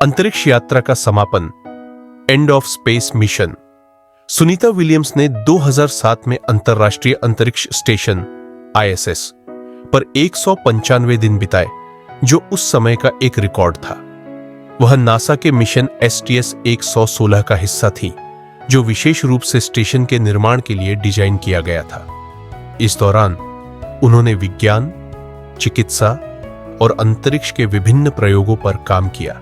अंतरिक्ष यात्रा का समापन, end of space mission. Sunita Williams ने 2007 में अंतर्राष्ट्रीय अंतरिक्ष स्टेशन ISS पर 195 दिन बिताए, जो उस समय का एक रिकॉर्ड था। वह नासा के मिशन STS-116 का हिस्सा थी, जो विशेष रूप से स्टेशन के निर्माण के लिए डिजाइन किया गया था। इस दौरान उन्होंने विज्ञान, चिकित्सा और अंतरिक्ष के विभिन्न प्रयोगों पर काम किया।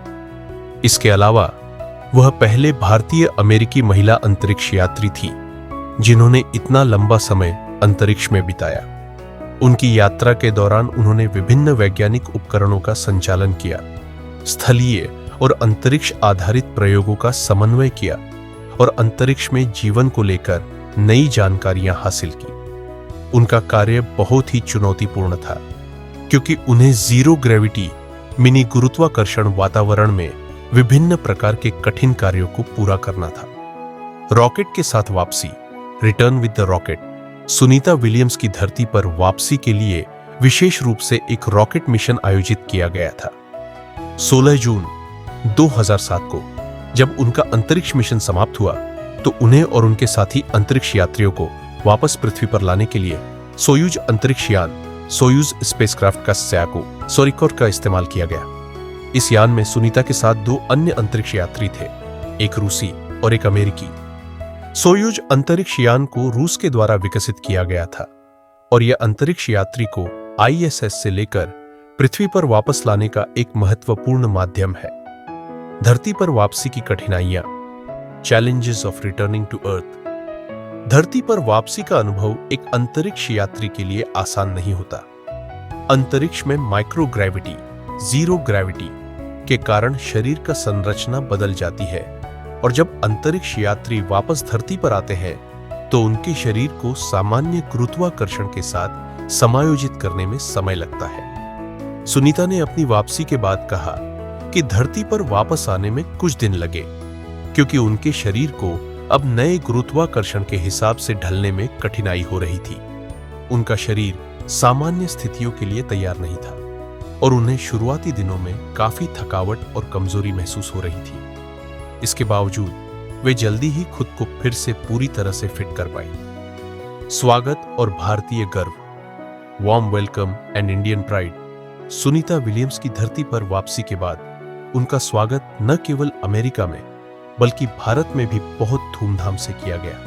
इसके अलावा वह पहले भारतीय अमेरिकी महिला अंतरिक्ष यात्री थी जिन्होंने इतना लंबा समय अंतरिक्ष में बिताया। उनकी यात्रा के दौरान उन्होंने विभिन्न वैज्ञानिक उपकरणों का संचालन किया, स्थलीय और अंतरिक्ष आधारित प्रयोगों का समन्वय किया और अंतरिक्ष में जीवन को लेकर नई जानकारियां हासिल की। उनका कार्य बहुत ही चुनौतीपूर्ण था, क्योंकि उन्हें जीरो ग्रेविटी मिनी गुरुत्वाकर्षण वातावरण में विभिन्न प्रकार के कठिन कार्यों को पूरा करना था। रॉकेट के साथ वापसी, return with the rocket, Sunita Williams की धरती पर वापसी के लिए विशेष रूप से एक रॉकेट मिशन आयोजित किया गया था। 16 जून 2007 को जब उनका अंतरिक्ष मिशन समाप्त हुआ, तो उन्हें और उनके साथी अंतरिक्ष यात्रियों को वापस पृथ्वी पर लाने के लिए सोयूज अंतरिक्ष यान, सोयूज स्पेसक्राफ्ट का सैको सोरिकोट का इस्तेमाल किया गया। इस यान में सुनीता के साथ 2 अन्य अंतरिक्ष यात्री थे, एक रूसी और एक अमेरिकी। सोयूज अंतरिक्ष यान को रूस के द्वारा विकसित किया गया था और यह अंतरिक्ष यात्री को ISS से लेकर पृथ्वी पर वापस लाने का एक महत्वपूर्ण माध्यम है। धरती पर वापसी की कठिनाइयां, challenges of returning to Earth. धरती पर वापसी का अनुभव एक अंतरिक्ष यात्री के लिए आसान नहीं होता। अंतरिक्ष में माइक्रोग्रेविटी, जीरो ग्रेविटी के कारण शरीर का संरचना बदल जाती है और जब अंतरिक्ष यात्री वापस धरती पर आते हैं तो उनके शरीर को सामान्य गुरुत्वाकर्षण के साथ समायोजित करने में समय लगता है। सुनीता ने अपनी वापसी के बाद कहा कि धरती पर वापस आने में कुछ दिन लगे, क्योंकि उनके शरीर को अब नए गुरुत्वाकर्षण के हिसाब से ढलने में कठिनाई हो रही थी। उनका शरीर सामान्य स्थितियों के लिए तैयार नहीं था और उन्हें शुरुआती दिनों में काफी थकावट और कमजोरी महसूस हो रही थी। इसके बावजूद वे जल्दी ही खुद को फिर से पूरी तरह से फिट कर पाई। स्वागत और भारतीय गर्व, warm welcome and Indian pride. Sunita Williams की धरती पर वापसी के बाद उनका स्वागत न केवल अमेरिका में बल्कि भारत में भी बहुत धूमधाम से किया गया।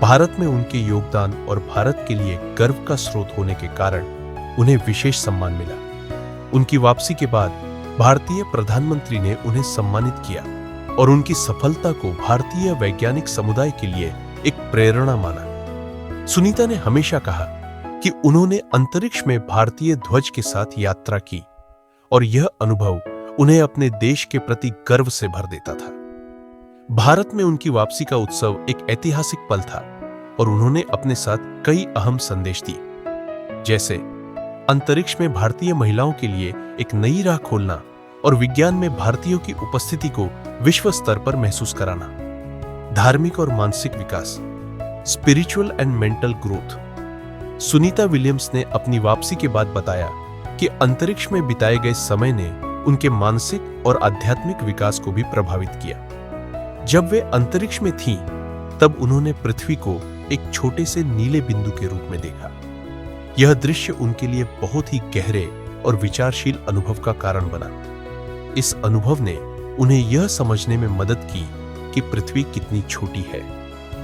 भारत में उनके योगदान और भारत के लिए गर्व का स्रोत होने के कारण उन्हें विशेष सम्मान मिला। उनकी वापसी के बाद भारतीय प्रधानमंत्री ने उन्हें सम्मानित किया और उनकी सफलता को भारतीय वैज्ञानिक समुदाय के लिए एक प्रेरणा माना। सुनीता ने हमेशा कहा कि उन्होंने अंतरिक्ष में भारतीय ध्वज के साथ यात्रा की और यह अनुभव उन्हें अपने देश के प्रति गर्व से भर देता था। भारत में उनकी वापसी का उत्सव एक ऐतिहासिक पल था और उन्होंने अपने साथ कई अहम संदेश दिए, जैसे अंतरिक्ष में भारतीय महिलाओं के लिए एक नई राह खोलना और विज्ञान में भारतीयों की उपस्थिति को विश्व स्तर पर महसूस कराना। धार्मिक और मानसिक विकास, spiritual and mental growth. Sunita Williams ने अपनी वापसी के बाद बताया कि अंतरिक्ष में बिताए गए समय ने उनके मानसिक और आध्यात्मिक विकास को भी प्रभावित किया। जब वे अंतरिक्ष में थीं, तब उन्होंने पृथ्वी को एक छोटे से नीले बिंदु के रूप में देखा। यह दृश्य उनके लिए बहुत ही गहरे और विचारशील अनुभव का कारण बना। इस अनुभव ने उन्हें यह समझने में मदद की कि पृथ्वी कितनी छोटी है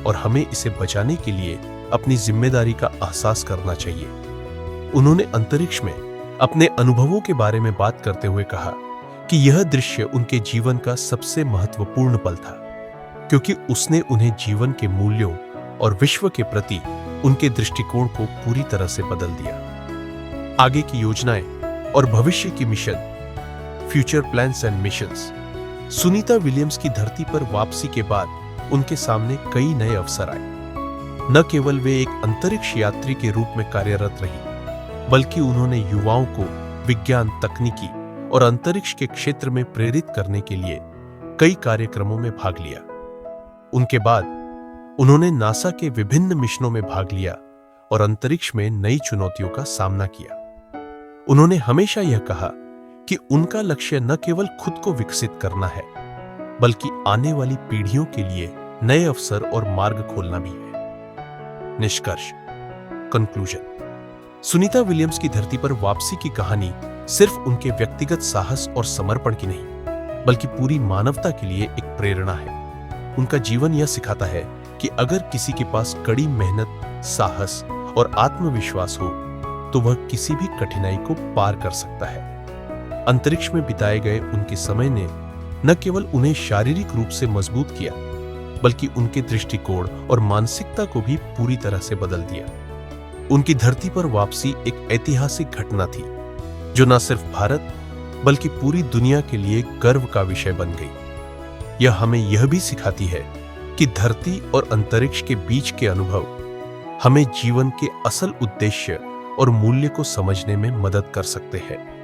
और हमें इसे बचाने के लिए अपनी जिम्मेदारी का एहसास करना चाहिए। उन्होंने अंतरिक्ष में अपने अनुभवों के बारे में बात करते हुए कहा कि यह दृश्य उनके जीवन का सबसे महत्वपूर्ण पल था, क्योंकि उसने उन्हें जीवन के मूल्यों और विश्व के प्रति उनके दृष्टिकोण को पूरी तरह से बदल दिया। आगे की योजनाएं और भविष्य की mission, future plans and missions. Sunita Williams की धरती पर वापसी के बाद उनके सामने कई नए अवसर आए। न केवल वे एक अंतरिक्ष यात्री के रूप में कार्यरत रही, बल्कि उन्होंने युवाओं को विज्ञान, तकनीकी और अंतरिक्ष के क्षेत्र में प्रेरित करने के लिए कई कार्यक्रमों में भाग लिया। उनके बाद उन्होंने नासा के विभिन्न मिशनों में भाग लिया और अंतरिक्ष में नई चुनौतियों का सामना किया। उन्होंने हमेशा यह कहा कि उनका लक्ष्य न केवल खुद को विकसित करना है, बल्कि आने वाली पीढ़ियों के लिए नए अवसर और मार्ग खोलना भी है। निष्कर्ष, कंक्लूजन। सुनीता विलियम्स की धरती पर वापसी की कहानी सिर्फ उनके व्यक्तिगत साहस और समर्पण की नहीं, बल्कि पूरी मानवता के लिए एक प्रेरणा है। उनका जीवन यह सिखाता है कि अगर किसी के पास कड़ी मेहनत, साहस और आत्मविश्वास हो, तो वह किसी भी कठिनाई को पार कर सकता है। अंतरिक्ष में बिताए गए उनके समय ने न केवल उन्हें शारीरिक रूप से मजबूत किया, बल्कि उनके दृष्टिकोण और मानसिकता को भी पूरी तरह से बदल दिया। उनकी धरती पर वापसी एक ऐतिहासिक घटना थी, जो न सिर्फ भारत बल्कि पूरी दुनिया के लिए गर्व का विषय बन गई। यह हमें यह भी सिखाती है कि धरती और अंतरिक्ष के बीच के अनुभव हमें जीवन के असल उद्देश्य और मूल्य को समझने में मदद कर सकते हैं।